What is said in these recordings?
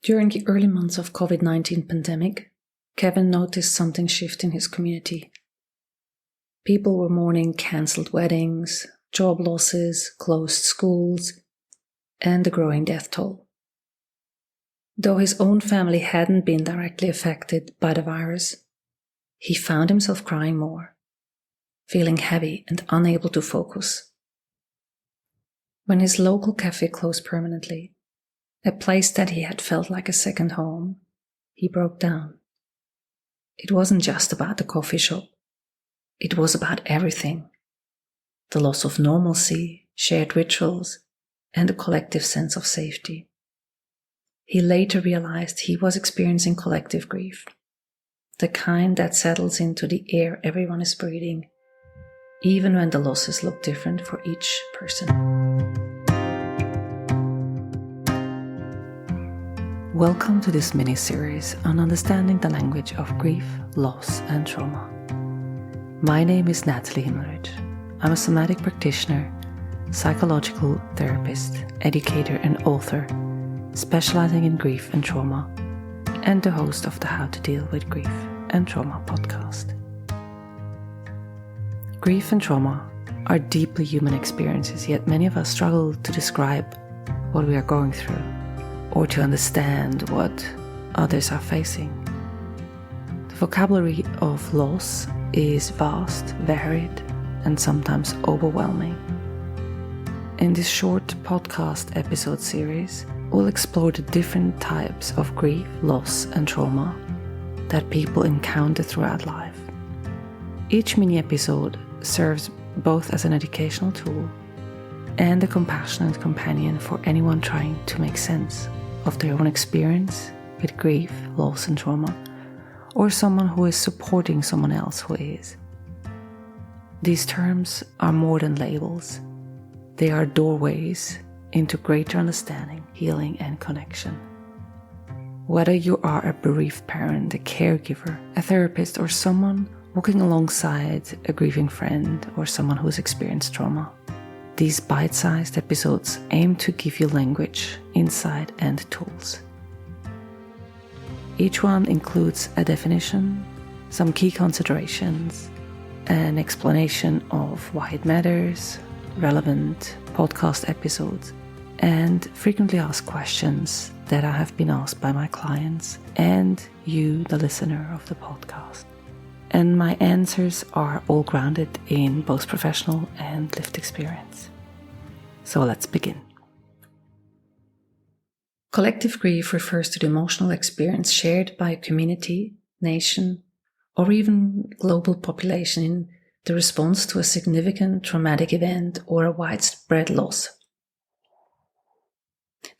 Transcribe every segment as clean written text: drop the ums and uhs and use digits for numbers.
During the early months of COVID-19 pandemic, Kevin noticed something shift in his community. People were mourning cancelled weddings, job losses, closed schools, and the growing death toll. Though his own family hadn't been directly affected by the virus, he found himself crying more, feeling heavy and unable to focus. When his local cafe closed permanently, a place that he had felt like a second home, he broke down. It wasn't just about the coffee shop. It was about everything. The loss of normalcy, shared rituals, and a collective sense of safety. He later realized he was experiencing collective grief, the kind that settles into the air everyone is breathing, even when the losses look different for each person. Welcome to this mini-series on understanding the language of grief, loss, and trauma. My name is Nathalie Himmelrich. I'm a somatic practitioner, psychological therapist, educator, and author, specializing in grief and trauma, and the host of the How to Deal with Grief and Trauma podcast. Grief and trauma are deeply human experiences, yet many of us struggle to describe what we are going through, or to understand what others are facing. The vocabulary of loss is vast, varied, and sometimes overwhelming. In this short podcast episode series, we'll explore the different types of grief, loss, and trauma that people encounter throughout life. Each mini-episode serves both as an educational tool and a compassionate companion for anyone trying to make sense of their own experience with grief, loss, and trauma, or someone who is supporting someone else who is. These terms are more than labels. They are doorways into greater understanding, healing, and connection. Whether you are a bereaved parent, a caregiver, a therapist, or someone walking alongside a grieving friend or someone who has experienced trauma, these bite-sized episodes aim to give you language, insight, and tools. Each one includes a definition, some key considerations, an explanation of why it matters, relevant podcast episodes, and frequently asked questions that I have been asked by my clients and you, the listener of the podcast. And my answers are all grounded in both professional and lived experience. So let's begin. Collective grief refers to the emotional experience shared by a community, nation, or even global population in the response to a significant traumatic event or a widespread loss.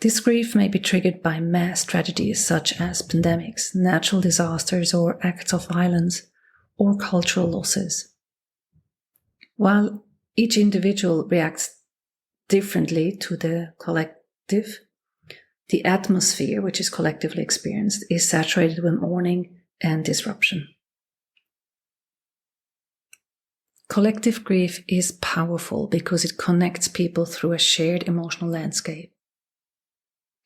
This grief may be triggered by mass tragedies such as pandemics, natural disasters, or acts of violence, or cultural losses. While each individual reacts differently to the collective, the atmosphere which is collectively experienced is saturated with mourning and disruption. Collective grief is powerful because it connects people through a shared emotional landscape.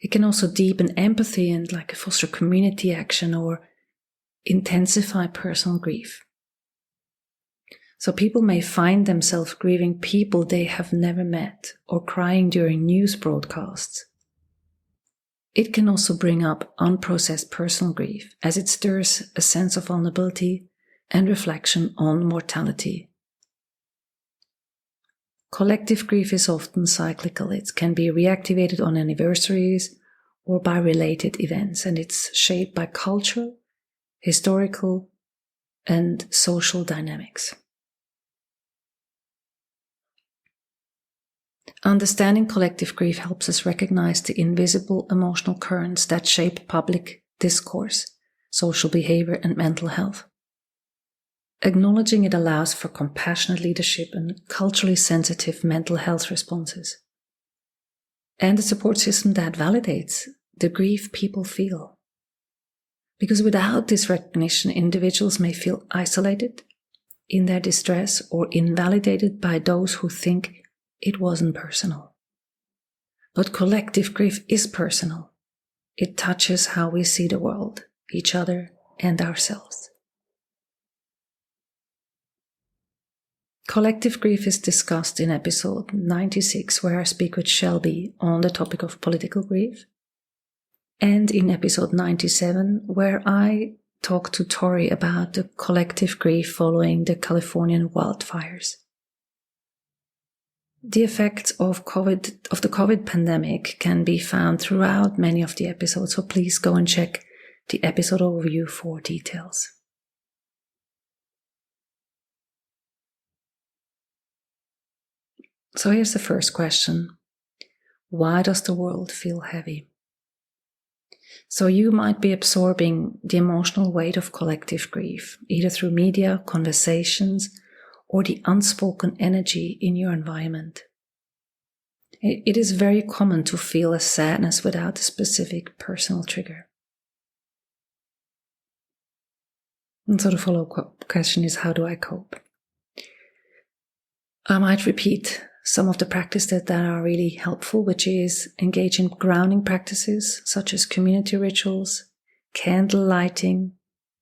It can also deepen empathy and foster community action or intensify personal grief. So people may find themselves grieving people they have never met or crying during news broadcasts. It can also bring up unprocessed personal grief as it stirs a sense of vulnerability and reflection on mortality. Collective grief is often cyclical. It can be reactivated on anniversaries or by related events, and it's shaped by cultural, historical, and social dynamics. Understanding collective grief helps us recognize the invisible emotional currents that shape public discourse, social behavior, and mental health. Acknowledging it allows for compassionate leadership and culturally sensitive mental health responses, and a support system that validates the grief people feel. Because without this recognition, individuals may feel isolated in their distress or invalidated by those who think it wasn't personal. But collective grief is personal. It touches how we see the world, each other, and ourselves. Collective grief is discussed in episode 96, where I speak with Shelby on the topic of political grief, and in episode 97, where I talk to Tori about the collective grief following the Californian wildfires. The effects of the COVID pandemic can be found throughout many of the episodes, so please go and check the episode overview for details. So here's the first question. Why does the world feel heavy? So you might be absorbing the emotional weight of collective grief, either through media, conversations, or the unspoken energy in your environment. It is very common to feel a sadness without a specific personal trigger. And so the follow-up question is, how do I cope? I might repeat some of the practices that are really helpful, which is engage in grounding practices such as community rituals, candle lighting,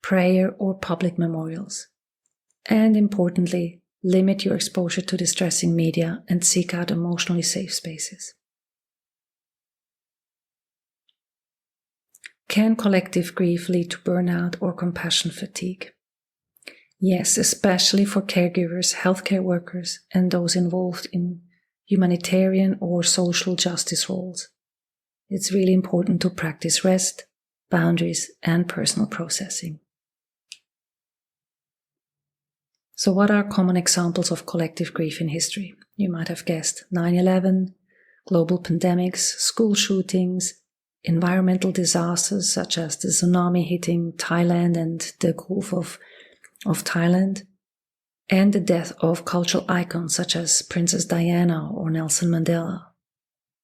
prayer, or public memorials. And importantly, limit your exposure to distressing media and seek out emotionally safe spaces. Can collective grief lead to burnout or compassion fatigue? Yes, especially for caregivers, healthcare workers, and those involved in humanitarian or social justice roles. It's really important to practice rest, boundaries, and personal processing. So what are common examples of collective grief in history? You might have guessed 9/11, global pandemics, school shootings, environmental disasters such as the tsunami hitting Thailand and the Gulf of Thailand, and the death of cultural icons such as Princess Diana or Nelson Mandela.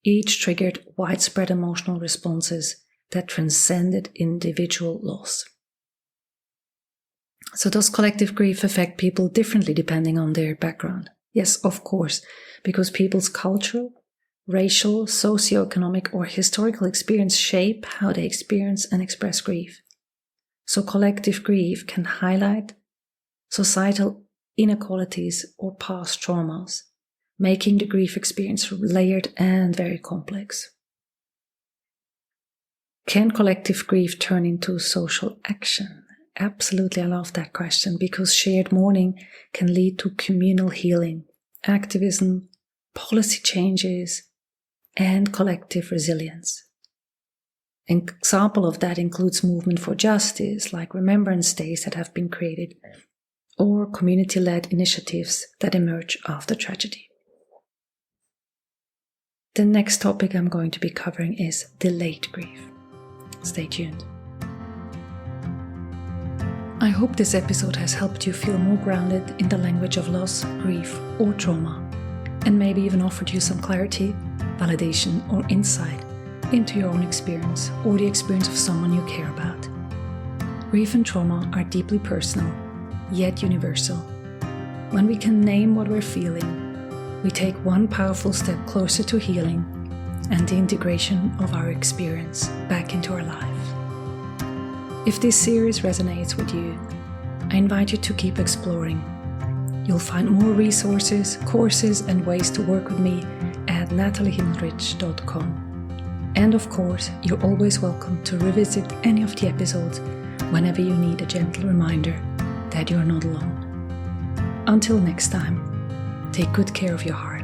Each triggered widespread emotional responses that transcended individual loss. So does collective grief affect people differently depending on their background? Yes, of course, because people's cultural, racial, socioeconomic, or historical experience shape how they experience and express grief. So collective grief can highlight societal inequalities or past traumas, making the grief experience layered and very complex. Can collective grief turn into social action? Absolutely, I love that question, because shared mourning can lead to communal healing, activism, policy changes, and collective resilience. An example of that includes movement for justice, like remembrance days that have been created, or community-led initiatives that emerge after tragedy. The next topic I'm going to be covering is delayed grief. Stay tuned. I hope this episode has helped you feel more grounded in the language of loss, grief, or trauma, and maybe even offered you some clarity, validation, or insight into your own experience or the experience of someone you care about. Grief and trauma are deeply personal, yet universal. When we can name what we're feeling, we take one powerful step closer to healing and the integration of our experience back into our life. If this series resonates with you, I invite you to keep exploring. You'll find more resources, courses, and ways to work with me at nathaliehimmelrich.com. And of course, you're always welcome to revisit any of the episodes whenever you need a gentle reminder that you're not alone. Until next time, take good care of your heart.